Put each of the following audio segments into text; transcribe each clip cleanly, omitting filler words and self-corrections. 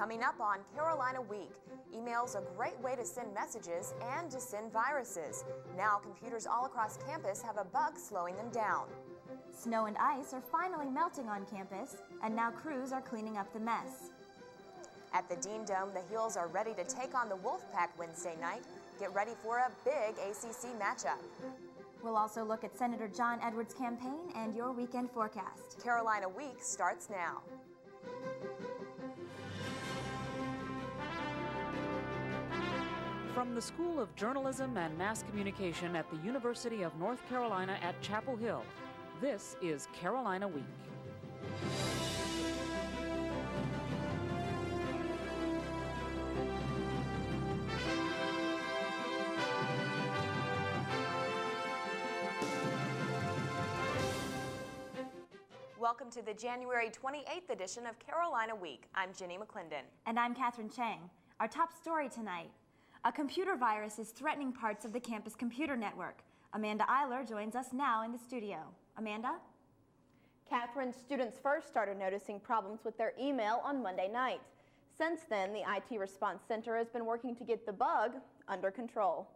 Coming up on Carolina Week, email's a great way to send messages and to send viruses. Now computers all across campus have a bug slowing them down. Snow and ice are finally melting on campus, and now crews are cleaning up the mess. At the Dean Dome, the Heels are ready to take on the Wolfpack Wednesday night. Get ready for a big ACC matchup. We'll also look at Senator John Edwards' campaign and your weekend forecast. Carolina Week starts now. From the School of Journalism and Mass Communication at the University of North Carolina at Chapel Hill, this is Carolina Week. Welcome to the January 28th edition of Carolina Week. I'm Jenny McClendon. And I'm Catherine Chang. Our top story tonight: a computer virus is threatening parts of the campus computer network. Amanda Eiler joins us now in the studio. Amanda? Catherine, students first started noticing problems with their email on Monday night. Since then, the IT Response Center has been working to get the bug under control.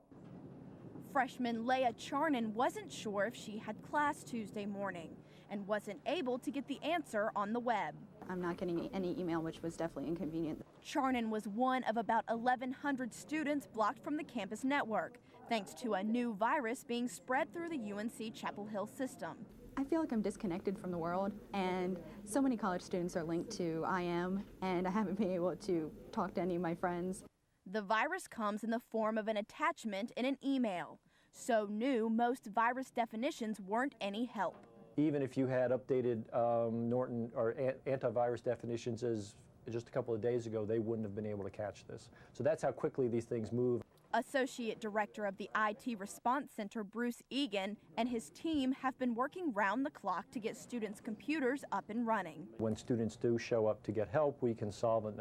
Freshman Leah Charnan wasn't sure if she had class Tuesday morning and wasn't able to get the answer on the web. I'm not getting any email, which was definitely inconvenient. Charnan was one of about 1,100 students blocked from the campus network, thanks to a new virus being spread through the UNC Chapel Hill system. I feel like I'm disconnected from the world, and so many college students are linked to IM, and I haven't been able to talk to any of my friends. The virus comes in the form of an attachment in an email. So new, most virus definitions weren't any help. Even if you had updated Norton or antivirus definitions as just a couple of days ago, they wouldn't have been able to catch this. So that's how quickly these things move. Associate Director of the IT Response Center, Bruce Egan, and his team have been working round the clock to get students' computers up and running. When students do show up to get help, we can resolve the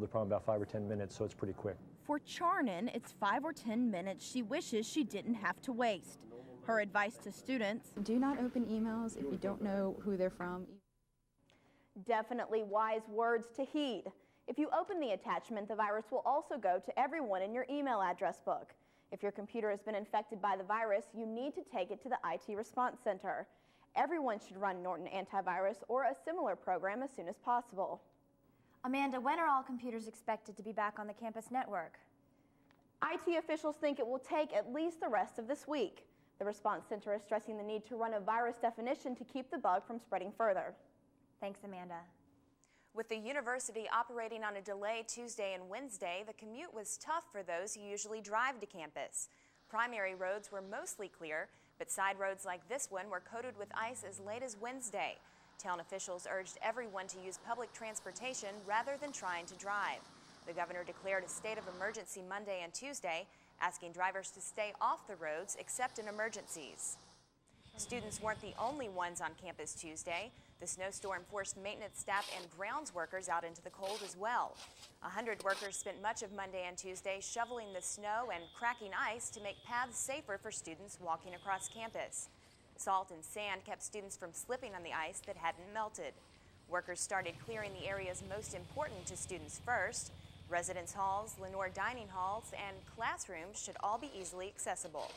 problem in about 5 or 10 minutes, so it's pretty quick. For Charnan, it's 5 or 10 minutes she wishes she didn't have to waste. Her advice to students: do not open emails if you don't know who they're from. Definitely wise words to heed. If you open the attachment, the virus will also go to everyone in your email address book. If your computer has been infected by the virus, you need to take it to the IT Response Center. Everyone should run Norton Antivirus or a similar program as soon as possible. Amanda, when are all computers expected to be back on the campus network? IT officials think it will take at least the rest of this week. The Response Center is stressing the need to run a virus definition to keep the bug from spreading further. Thanks, Amanda. With the university operating on a delay Tuesday and Wednesday, the commute was tough for those who usually drive to campus. Primary roads were mostly clear, but side roads like this one were coated with ice as late as Wednesday. Town officials urged everyone to use public transportation rather than trying to drive. The governor declared a state of emergency Monday and Tuesday, asking drivers to stay off the roads except in emergencies. Students weren't the only ones on campus Tuesday. The snowstorm forced maintenance staff and grounds workers out into the cold as well. 100 workers spent much of Monday and Tuesday shoveling the snow and cracking ice to make paths safer for students walking across campus. Salt and sand kept students from slipping on the ice that hadn't melted. Workers started clearing the areas most important to students first. Residence halls, Lenore dining halls, and classrooms should all be easily accessible.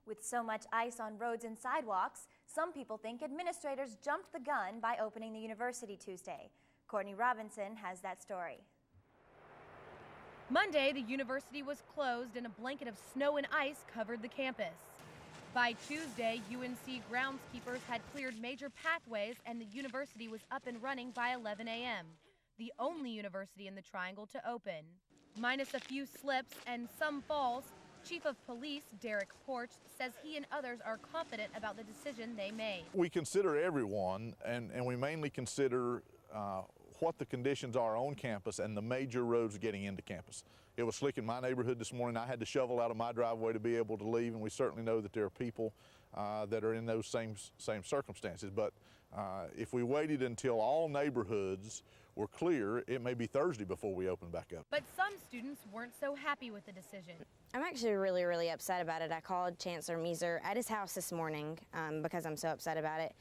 With so much ice on roads and sidewalks, some people think administrators jumped the gun by opening the university Tuesday. Courtney Robinson has that story. Monday, the university was closed and a blanket of snow and ice covered the campus. By Tuesday, UNC groundskeepers had cleared major pathways and the university was up and running by 11 a.m., the only university in the Triangle to open. Minus a few slips and some falls, Chief of Police Derek Porch says he and others are confident about the decision they made. We consider everyone, and we mainly consider what the conditions are on campus and the major roads getting into campus. It was slick in my neighborhood this morning. I had to shovel out of my driveway to be able to leave, and we certainly know that there are people that are in those same circumstances. But if we waited until all neighborhoods were clear, it may be Thursday before we open back up. But some students weren't so happy with the decision. I'm actually really upset about it. I called Chancellor Meeser at his house this morning because I'm so upset about it.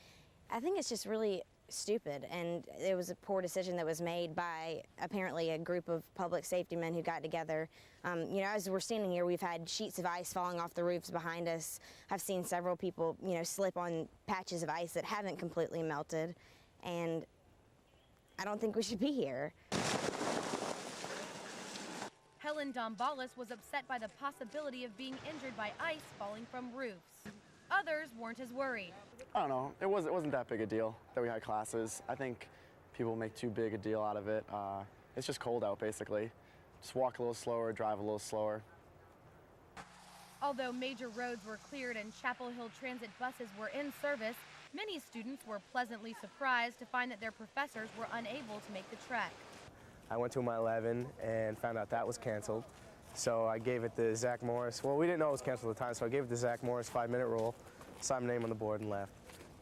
I think it's just really stupid, and it was a poor decision that was made by apparently a group of public safety men who got together. You know, as we're standing here, we've had sheets of ice falling off the roofs behind us. I've seen several people, you know, slip on patches of ice that haven't completely melted, and I don't think we should be here. Helen Dombalis was upset by the possibility of being injured by ice falling from roofs. Others weren't as worried. I don't know. It wasn't that big a deal that we had classes. I think people make too big a deal out of it. It's just cold out, basically. Just walk a little slower, drive a little slower. Although major roads were cleared and Chapel Hill Transit buses were in service, many students were pleasantly surprised to find that their professors were unable to make the trek. I went to my 11 and found out that was canceled. So I gave it to Zach Morris. Well, we didn't know it was canceled at the time, so I gave it to Zach Morris, 5-minute rule, signed my name on the board and left.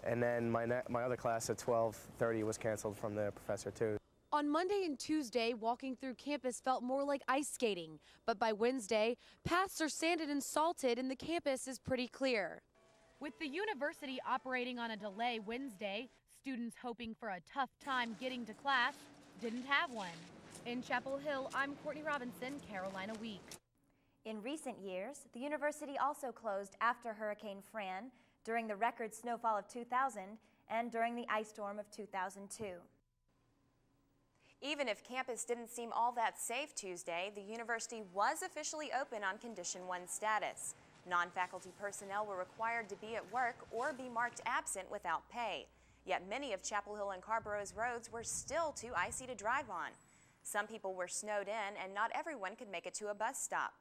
And then my other class at 12:30 was canceled from the professor too. On Monday and Tuesday, walking through campus felt more like ice skating. But by Wednesday, paths are sanded and salted and the campus is pretty clear. With the university operating on a delay Wednesday, students hoping for a tough time getting to class didn't have one. In Chapel Hill, I'm Courtney Robinson, Carolina Week. In recent years, the university also closed after Hurricane Fran, during the record snowfall of 2000, and during the ice storm of 2002. Even if campus didn't seem all that safe Tuesday, the university was officially open on Condition 1 status. Non-faculty personnel were required to be at work or be marked absent without pay. Yet many of Chapel Hill and Carborough's roads were still too icy to drive on. Some people were snowed in, and not everyone could make it to a bus stop.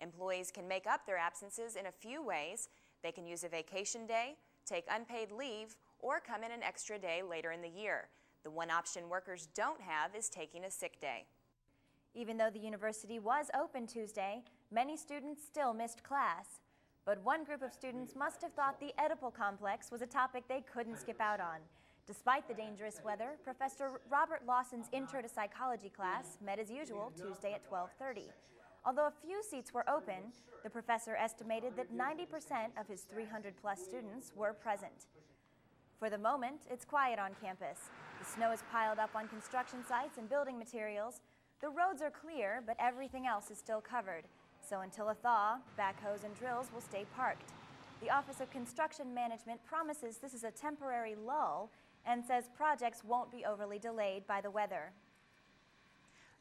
Employees can make up their absences in a few ways. They can use a vacation day, take unpaid leave, or come in an extra day later in the year. The one option workers don't have is taking a sick day. Even though the university was open Tuesday, many students still missed class. But one group of students must have thought the Oedipal complex was a topic they couldn't skip out on. Despite the dangerous weather, Professor Robert Lawson's Intro to Psychology class met as usual Tuesday at 12:30. Although a few seats were open, the professor estimated that 90% of his 300-plus students were present. For the moment, it's quiet on campus. The snow is piled up on construction sites and building materials. The roads are clear, but everything else is still covered. So until a thaw, backhoes and drills will stay parked. The Office of Construction Management promises this is a temporary lull and says projects won't be overly delayed by the weather.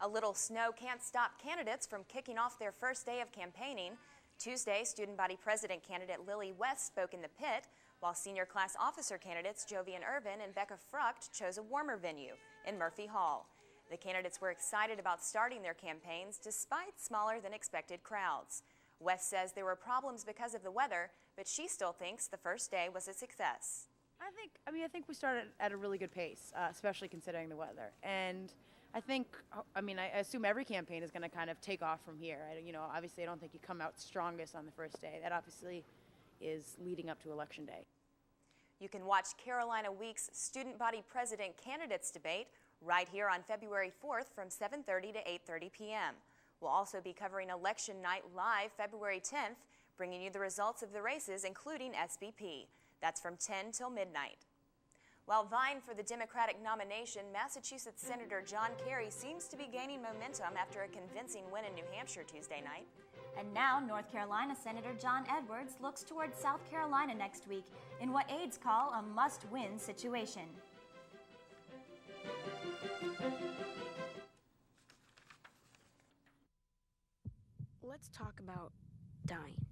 A little snow can't stop candidates from kicking off their first day of campaigning. Tuesday, student body president candidate Lily West spoke in the pit, while senior class officer candidates Jovian Irvin and Becca Frucht chose a warmer venue in Murphy Hall. The candidates were excited about starting their campaigns despite smaller than expected crowds. West says there were problems because of the weather, but she still thinks the first day was a success. I think we started at a really good pace, especially considering the weather. And I assume every campaign is going to kind of take off from here. Obviously I don't think you come out strongest on the first day. That obviously is leading up to Election Day. You can watch Carolina Week's Student Body President Candidates Debate right here on February 4th from 7:30 to 8:30 p.m. We'll also be covering Election Night live February 10th, bringing you the results of the races, including SBP. That's from 10 till midnight. While vying for the Democratic nomination, Massachusetts Senator John Kerry seems to be gaining momentum after a convincing win in New Hampshire Tuesday night. And now, North Carolina Senator John Edwards looks towards South Carolina next week in what aides call a must-win situation. Let's talk about dying.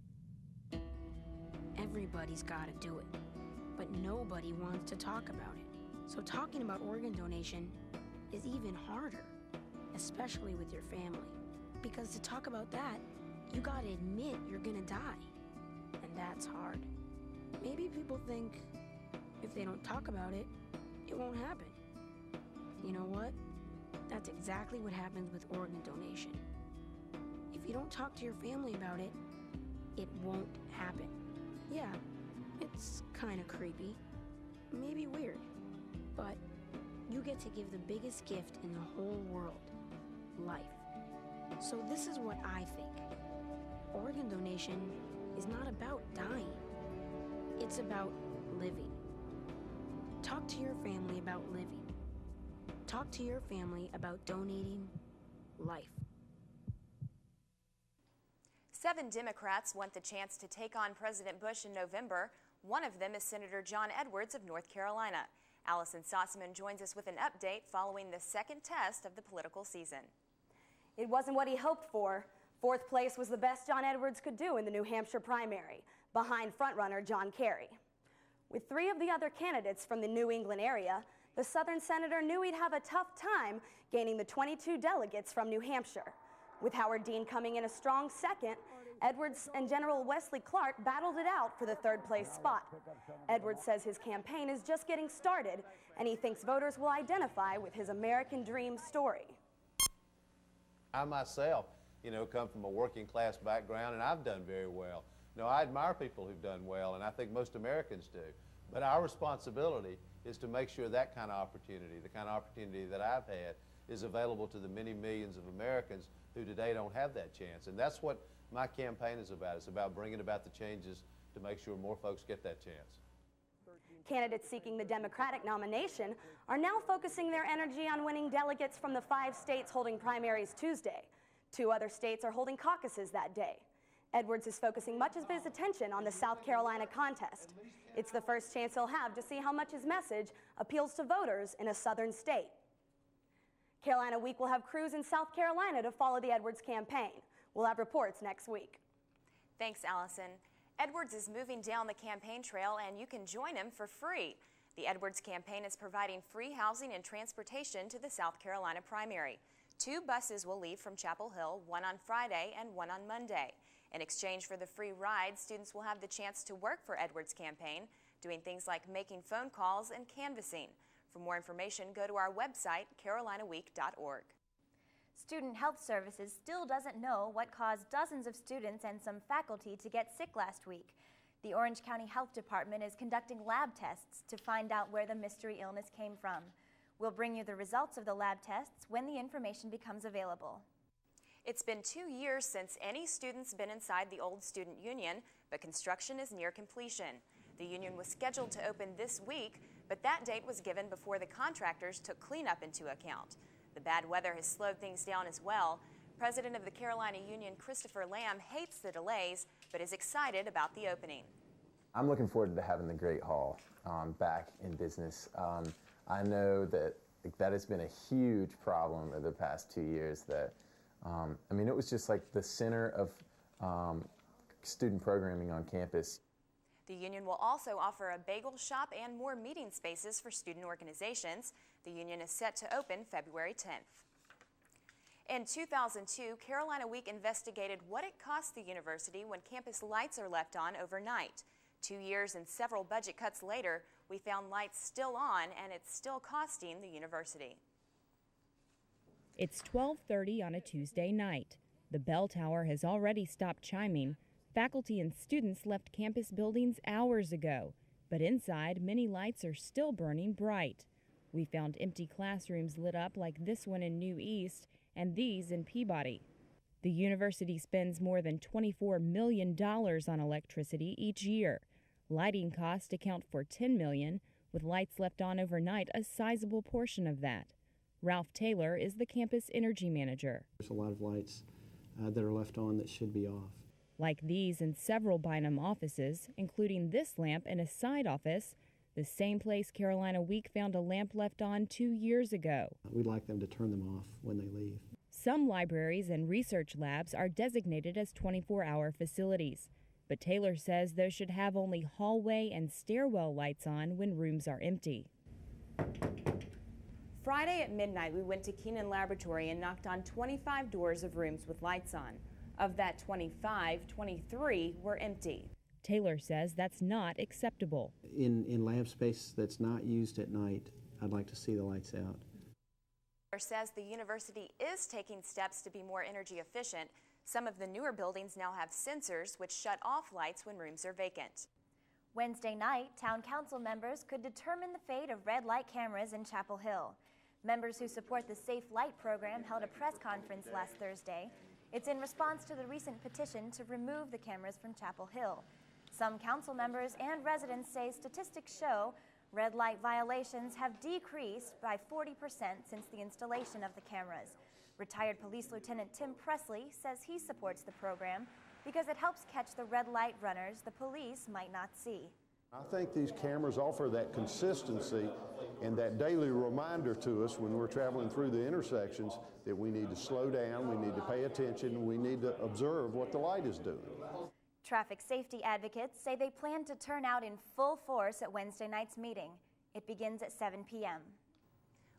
Everybody's got to do it, but nobody wants to talk about it. So talking about organ donation is even harder, especially with your family. Because to talk about that, you got to admit you're going to die, and that's hard. Maybe people think if they don't talk about it, it won't happen. You know what? That's exactly what happens with organ donation. If you don't talk to your family about it, it won't happen. Yeah, it's kind of creepy, maybe weird, but you get to give the biggest gift in the whole world, life. So this is what I think. Organ donation is not about dying. It's about living. Talk to your family about living. Talk to your family about donating life. 7 Democrats want the chance to take on President Bush in November. One of them is Senator John Edwards of North Carolina. Allison Sossaman joins us with an update following the second test of the political season. It wasn't what he hoped for. Fourth place was the best John Edwards could do in the New Hampshire primary, behind frontrunner John Kerry. With 3 of the other candidates from the New England area, the Southern senator knew he'd have a tough time gaining the 22 delegates from New Hampshire. With Howard Dean coming in a strong second, Edwards and General Wesley Clark battled it out for the 3rd place spot. Edwards says his campaign is just getting started, and he thinks voters will identify with his American dream story. I myself, come from a working class background, and I've done very well. I admire people who've done well, and I think most Americans do. But our responsibility is to make sure that kind of opportunity, the kind of opportunity that I've had, is available to the many millions of Americans who today don't have that chance. And that's what my campaign is about. It's about bringing about the changes to make sure more folks get that chance. Candidates seeking the Democratic nomination are now focusing their energy on winning delegates from the 5 states holding primaries Tuesday. 2 other states are holding caucuses that day. Edwards is focusing much of his attention on the South Carolina contest. It's the first chance he'll have to see how much his message appeals to voters in a southern state. Carolina Week will have crews in South Carolina to follow the Edwards campaign. We'll have reports next week. Thanks, Allison. Edwards is moving down the campaign trail, and you can join him for free. The Edwards campaign is providing free housing and transportation to the South Carolina primary. 2 buses will leave from Chapel Hill, one on Friday and one on Monday. In exchange for the free ride, students will have the chance to work for Edwards' campaign, doing things like making phone calls and canvassing. For more information, go to our website, carolinaweek.org. Student Health Services still doesn't know what caused dozens of students and some faculty to get sick last week. The Orange County Health Department is conducting lab tests to find out where the mystery illness came from. We'll bring you the results of the lab tests when the information becomes available. It's been 2 years since any student's been inside the old Student Union, but construction is near completion. The union was scheduled to open this week, but that date was given before the contractors took cleanup into account. The bad weather has slowed things down as well. President of the Carolina Union, Christopher Lamb, hates the delays, but is excited about the opening. I'm looking forward to having the Great Hall back in business. I know that has been a huge problem over the past 2 years. That it was just like the center of student programming on campus. The union will also offer a bagel shop and more meeting spaces for student organizations. The union is set to open February 10th. In 2002, Carolina Week investigated what it costs the university when campus lights are left on overnight. 2 years and several budget cuts later, we found lights still on, and it's still costing the university. It's 12:30 on a Tuesday night. The bell tower has already stopped chiming. Faculty and students left campus buildings hours ago, but inside, many lights are still burning bright. We found empty classrooms lit up like this one in New East and these in Peabody. The university spends more than $24 million on electricity each year. Lighting costs account for $10 million, with lights left on overnight a sizable portion of that. Ralph Taylor is the campus energy manager. There's a lot of lights that are left on that should be off. Like these in several Bynum offices, including this lamp in a side office, the same place Carolina Week found a lamp left on 2 years ago. We'd like them to turn them off when they leave. Some libraries and research labs are designated as 24-hour facilities, but Taylor says those should have only hallway and stairwell lights on when rooms are empty. Friday at midnight, we went to Keenan Laboratory and knocked on 25 doors of rooms with lights on. Of that 25, 23 were empty. Taylor says that's not acceptable. In lab space that's not used at night, I'd like to see the lights out. Taylor says the university is taking steps to be more energy efficient. Some of the newer buildings now have sensors which shut off lights when rooms are vacant. Wednesday night, town council members could determine the fate of red light cameras in Chapel Hill. Members who support the Safe Light program held a press conference last Thursday. It's in response to the recent petition to remove the cameras from Chapel Hill. Some council members and residents say statistics show Red light violations have decreased by 40% since the installation of the cameras. Retired Police Lieutenant Tim Presley says he supports the program because it helps catch the red light runners the police might not see. I think these cameras offer that consistency and that daily reminder to us when we're traveling through the intersections that we need to slow down, we need to pay attention, we need to observe what the light is doing. Traffic safety advocates say they plan to turn out in full force at Wednesday night's meeting. It begins at 7 p.m.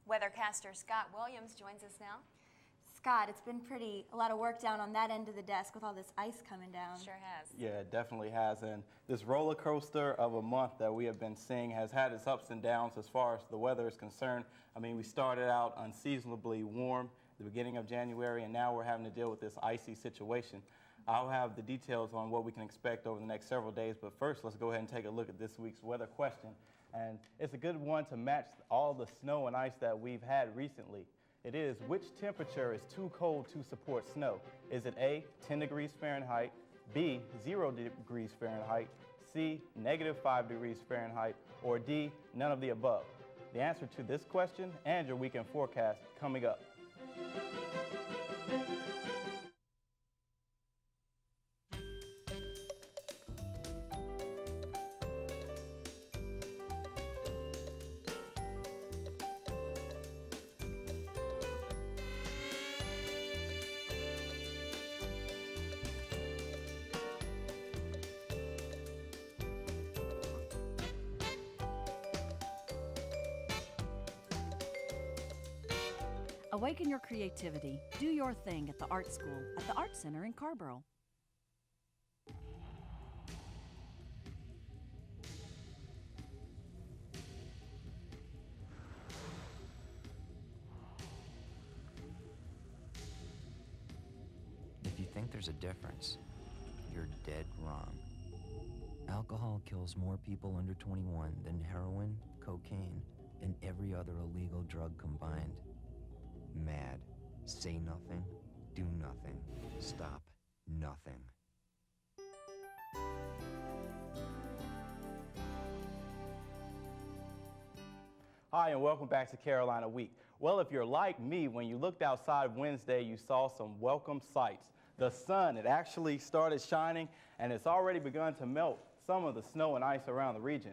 Weathercaster Scott Williams joins us now. Scott, it's been a lot of work down on that end of the desk with all this ice coming down. Sure has. Yeah, it definitely has. And this roller coaster of a month that we have been seeing has had its ups and downs as far as the weather is concerned. I mean, we started out unseasonably warm at the beginning of January, and now we're having to deal with this icy situation. I'll have the details on what we can expect over the next several days, but first let's go ahead and take a look at this week's weather question. And it's a good one to match all the snow and ice that we've had recently. It is, which temperature is too cold to support snow? Is it A, 10 degrees Fahrenheit, B, 0 degrees Fahrenheit, C, -5 degrees Fahrenheit, or D, none of the above? The answer to this question and your weekend forecast coming up. Awaken your creativity. Do your thing at the Art School at the Art Center in Carborough. If you think there's a difference, you're dead wrong. Alcohol kills more people under 21 than heroin, cocaine, and every other illegal drug combined. Mad. Say nothing. Do nothing. Stop nothing. Hi, and welcome back to Carolina Week. Well, if you're like me, when you looked outside Wednesday, you saw some welcome sights. The sun, it actually started shining, and it's already begun to melt some of the snow and ice around the region.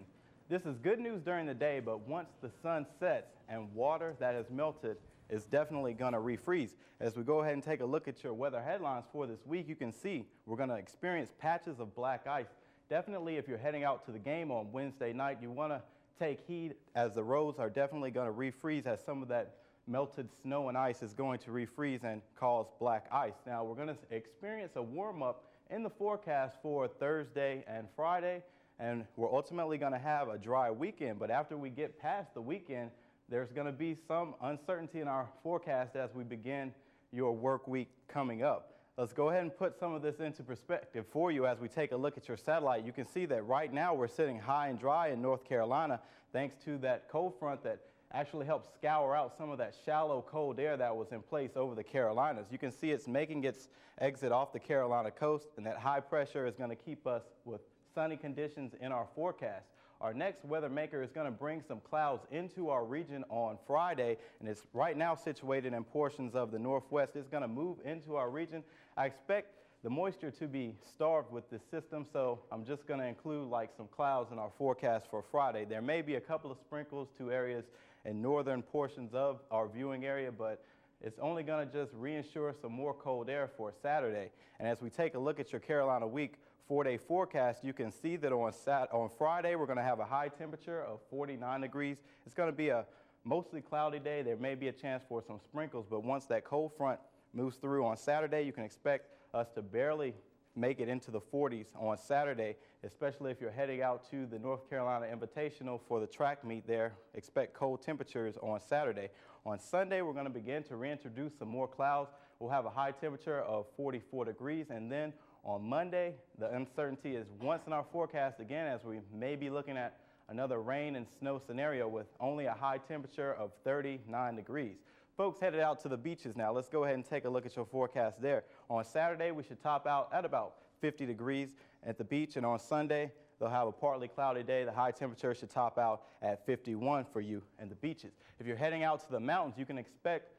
This is good news during the day, but once the sun sets and water that has melted is definitely going to refreeze. As we go ahead and take a look at your weather headlines for this week, you can see we're going to experience patches of black ice. Definitely, if you're heading out to the game on Wednesday night, you want to take heed, as the roads are definitely going to refreeze, as some of that melted snow and ice is going to refreeze and cause black ice. Now, we're going to experience a warm-up in the forecast for Thursday and Friday, and we're ultimately going to have a dry weekend. But after we get past the weekend, there's going to be some uncertainty in our forecast as we begin your work week coming up. Let's go ahead and put some of this into perspective for you as we take a look at your satellite. You can see that right now we're sitting high and dry in North Carolina thanks to that cold front that actually helped scour out some of that shallow cold air that was in place over the Carolinas. You can see it's making its exit off the Carolina coast, and that high pressure is going to keep us with sunny conditions in our forecast. Our next weather maker is going to bring some clouds into our region on Friday, and it's right now situated in portions of the northwest. It's going to move into our region. I expect the moisture to be starved with this system, so I'm just going to include like some clouds in our forecast for Friday. There may be a couple of sprinkles to areas in northern portions of our viewing area, but it's only going to just reinsure some more cold air for Saturday. And as we take a look at your Carolina Week 4-day forecast, you can see that on Friday, we're going to have a high temperature of 49 degrees. It's going to be a mostly cloudy day. There may be a chance for some sprinkles, but once that cold front moves through on Saturday, you can expect us to barely make it into the 40s on Saturday, especially if you're heading out to the North Carolina Invitational for the track meet there. Expect cold temperatures on Saturday. On Sunday, we're going to begin to reintroduce some more clouds. We'll have a high temperature of 44 degrees, and then on Monday, the uncertainty is once in our forecast again, as we may be looking at another rain and snow scenario with only a high temperature of 39 degrees. Folks headed out to the beaches now, let's go ahead and take a look at your forecast there. On Saturday, we should top out at about 50 degrees at the beach, and on Sunday, they'll have a partly cloudy day. The high temperature should top out at 51 for you and the beaches. If you're heading out to the mountains, you can expect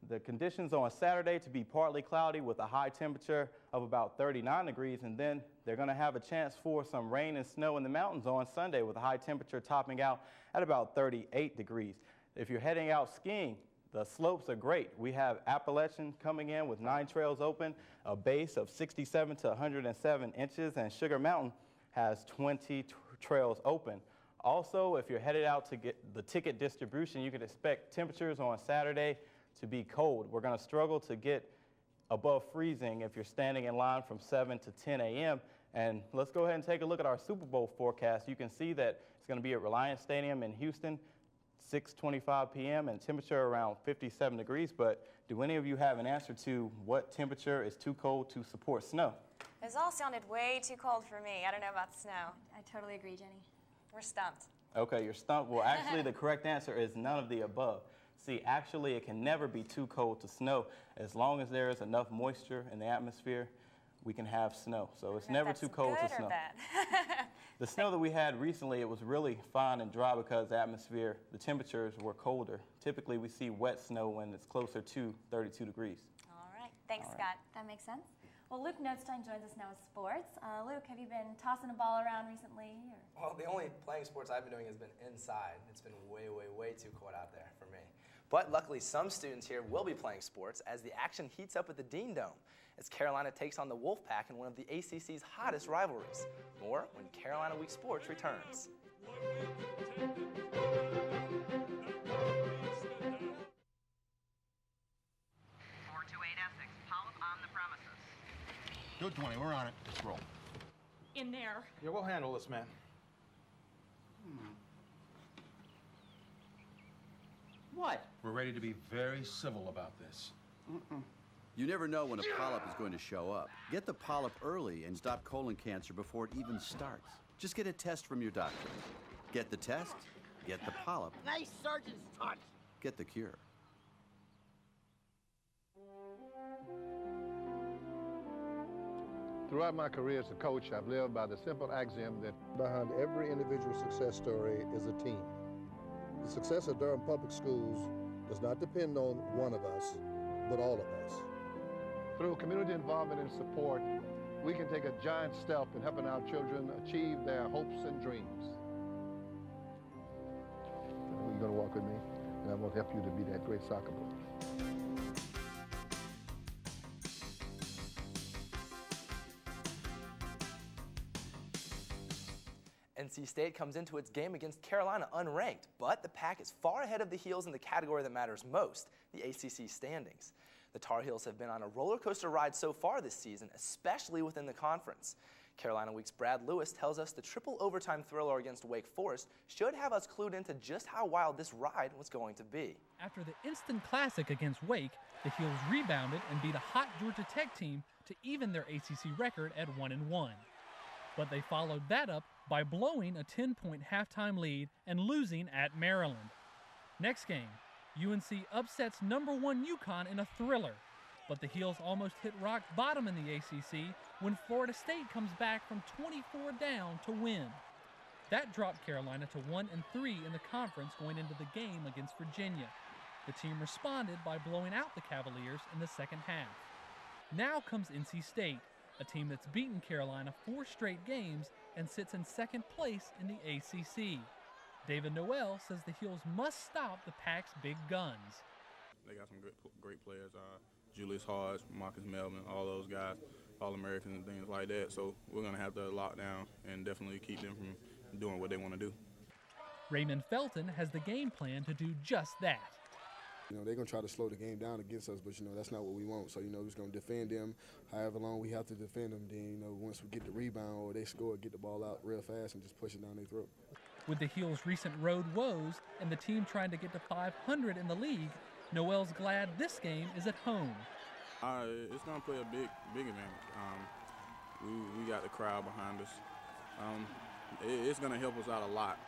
the conditions on Saturday to be partly cloudy with a high temperature of about 39 degrees, and then they're going to have a chance for some rain and snow in the mountains on Sunday with a high temperature topping out at about 38 degrees. If you're heading out skiing, the slopes are great. We have Appalachian coming in with 9 trails open, a base of 67 to 107 inches, and Sugar Mountain has 20 trails open. Also, if you're headed out to get the ticket distribution, you can expect temperatures on Saturday to be cold. We're going to struggle to get above freezing if you're standing in line from 7 to 10 a.m. And let's go ahead and take a look at our Super Bowl forecast. You can see that it's going to be at Reliance Stadium in Houston, 6:25 p.m. and temperature around 57 degrees. But do any of you have an answer to what temperature is too cold to support snow? This all sounded way too cold for me. I don't know about the snow. I totally agree, Jenny. We're stumped. Okay, you're stumped. Well, actually, the correct answer is none of the above. See, actually, it can never be too cold to snow. As long as there is enough moisture in the atmosphere, we can have snow. So it's never too cold to snow. The snow that we had recently, it was really fine and dry because the atmosphere, the temperatures were colder. Typically, we see wet snow when it's closer to 32 degrees. All right. Thanks, Scott. That makes sense. Well, Luke Notstein joins us now with sports. Luke, have you been tossing a ball around recently? Or? Well, the only playing sports I've been doing has been inside. It's been way, way, way too cold out there for me. But luckily, some students here will be playing sports as the action heats up at the Dean Dome as Carolina takes on the Wolfpack in one of the ACC's hottest rivalries. More when Carolina Week Sports returns. 428 Essex, Polyp on the premises. 220, we're on it. Let's roll. In there. Yeah, we'll handle this, man. What? We're ready to be very civil about this. You never know when a polyp is going to show up. Get the polyp early and stop colon cancer before it even starts. Just get a test from your doctor. Get the test, get the polyp, Nice surgeon's touch. get the cure. Throughout my career as a coach, I've lived by the simple axiom that behind every individual success story is a team. The success of Durham Public Schools does not depend on one of us, but all of us. Through community involvement and support, we can take a giant step in helping our children achieve their hopes and dreams. You're going to walk with me, and I'm going to help you to be that great soccer player. NC State comes into its game against Carolina unranked, but the Pack is far ahead of the Heels in the category that matters most, the ACC standings. The Tar Heels have been on a roller coaster ride so far this season, especially within the conference. Carolina Week's Brad Lewis tells us the triple overtime thriller against Wake Forest should have us clued into just how wild this ride was going to be. After the instant classic against Wake, the Heels rebounded and beat a hot Georgia Tech team to even their ACC record at 1-1. But they followed that up by blowing a 10-point halftime lead and losing at Maryland. Next game, UNC upsets number 1 UConn in a thriller, but the Heels almost hit rock bottom in the ACC when Florida State comes back from 24 down to win. That dropped Carolina to 1-3 in the conference going into the game against Virginia. The team responded by blowing out the Cavaliers in the second half. Now comes NC State, a team that's beaten Carolina 4 straight games and sits in second place in the ACC. David Noel says the Heels must stop the Pack's big guns. They got some great players, Julius Hodge, Marcus Melvin, all those guys, All-Americans and things like that. So we're going to have to lock down and definitely keep them from doing what they want to do. Raymond Felton has the game plan to do just that. They're going to try to slow the game down against us, but, that's not what we want. So, we're just going to defend them however long we have to defend them. Then, once we get the rebound or they score, get the ball out real fast and just push it down their throat. With the Heels' recent road woes and the team trying to get to 500 in the league, Noel's glad this game is at home. It's going to play a big advantage. We got the crowd behind us. It's going to help us out a lot.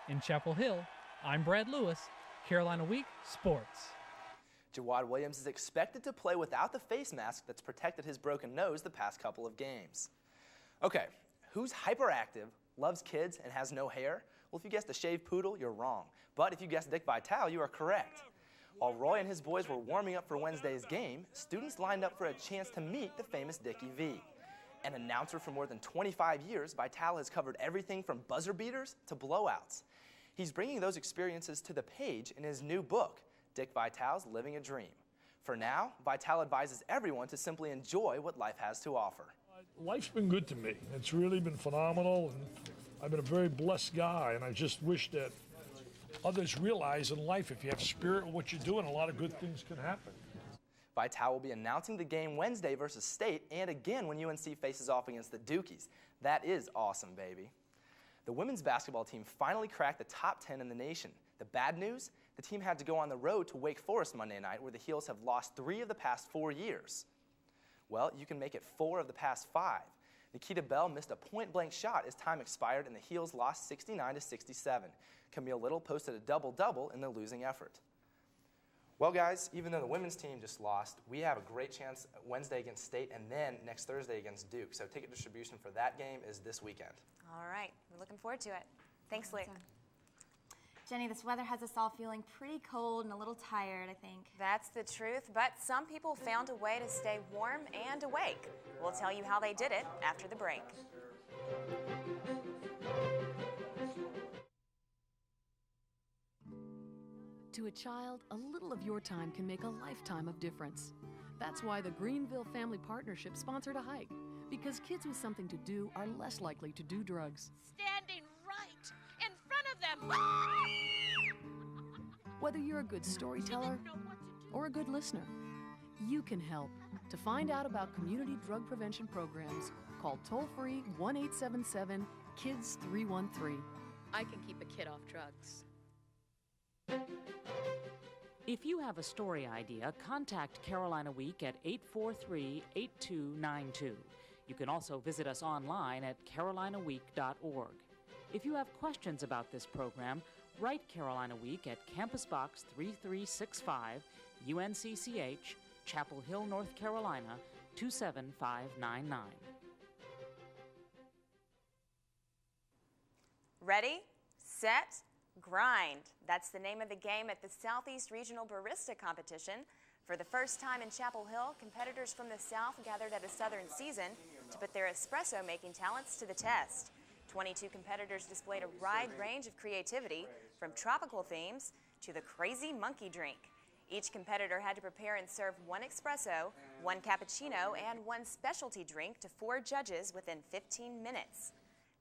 In Chapel Hill, I'm Brad Lewis, Carolina Week Sports. Jawad Williams is expected to play without the face mask that's protected his broken nose the past couple of games. Okay, Who's hyperactive, loves kids, and has no hair? Well, if you guessed a shaved poodle, you're wrong. But if you guessed Dick Vitale, you are correct. While Roy and his boys were warming up for Wednesday's game, students lined up for a chance to meet the famous Dickie V. An announcer for more than 25 years, Vitale has covered everything from buzzer beaters to blowouts. He's bringing those experiences to the page in his new book, Dick Vitale's Living a Dream. For now, Vitale advises everyone to simply enjoy what life has to offer. Life's been good to me. It's really been phenomenal, and I've been a very blessed guy, and I just wish that others realize in life, if you have spirit in what you're doing, a lot of good things can happen. Vitale will be announcing the game Wednesday versus State and again when UNC faces off against the Dukies. That is awesome, baby. The women's basketball team finally cracked the top 10 in the nation. The bad news? The team had to go on the road to Wake Forest Monday night, where the Heels have lost 3 of the past 4 years. Well, you can make it 4 of the past 5. Nikita Bell missed a point-blank shot as time expired and the Heels lost 69-67. Camille Little posted a double-double in the losing effort. Well, guys, even though the women's team just lost, we have a great chance Wednesday against State and then next Thursday against Duke. So ticket distribution for that game is this weekend. All right. We're looking forward to it. Thanks, Luke. Jenny, this weather has us all feeling pretty cold and a little tired, I think. That's the truth, but some people found a way to stay warm and awake. We'll tell you how they did it after the break. To a child, a little of your time can make a lifetime of difference. That's why the Greenville Family Partnership sponsored a hike, because kids with something to do are less likely to do drugs. Standing right in front of them. Whether you're a good storyteller or a good listener, you can help. To find out about community drug prevention programs, call toll-free 1-877-KIDS-313. I can keep a kid off drugs. If you have a story idea, contact Carolina Week at 843-8292. You can also visit us online at carolinaweek.org. If you have questions about this program, write Carolina Week at Campus Box 3365, UNCCH, Chapel Hill, North Carolina, 27599. Ready, set, grind. That's the name of the game at the Southeast Regional Barista Competition. For the first time in Chapel Hill, competitors from the South gathered at a Southern season to put their espresso-making talents to the test. 22 competitors displayed a wide range of creativity, from tropical themes to the crazy monkey drink. Each competitor had to prepare and serve 1 espresso, 1 cappuccino, and 1 specialty drink to 4 judges within 15 minutes.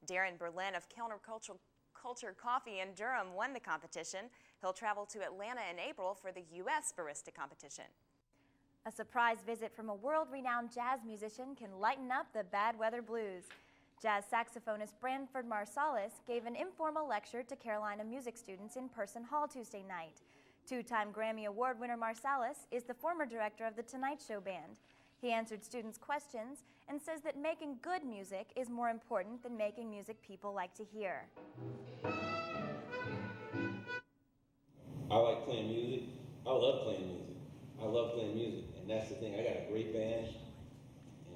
Darren Berlin of Counterculture Coffee in Durham won the competition. He'll travel to Atlanta in April for the U.S. Barista Competition. A surprise visit from a world-renowned jazz musician can lighten up the bad weather blues. Jazz saxophonist Branford Marsalis gave an informal lecture to Carolina music students in Person Hall Tuesday night. 2-time Grammy Award winner Marsalis is the former director of the Tonight Show Band. He answered students' questions and says that making good music is more important than making music people like to hear. I like playing music. I love playing music. I love playing music, and that's the thing. I got a great band,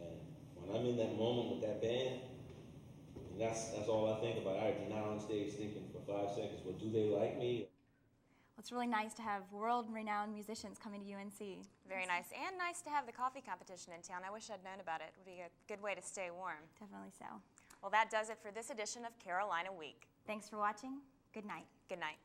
and when I'm in that moment with that band, and that's all I think about. I'm not on stage thinking for 5 seconds, well, do they like me? Well, it's really nice to have world-renowned musicians coming to UNC. Very nice, and nice to have the coffee competition in town. I wish I'd known about it. It would be a good way to stay warm. Definitely so. Well, that does it for this edition of Carolina Week. Thanks for watching. Good night. Good night.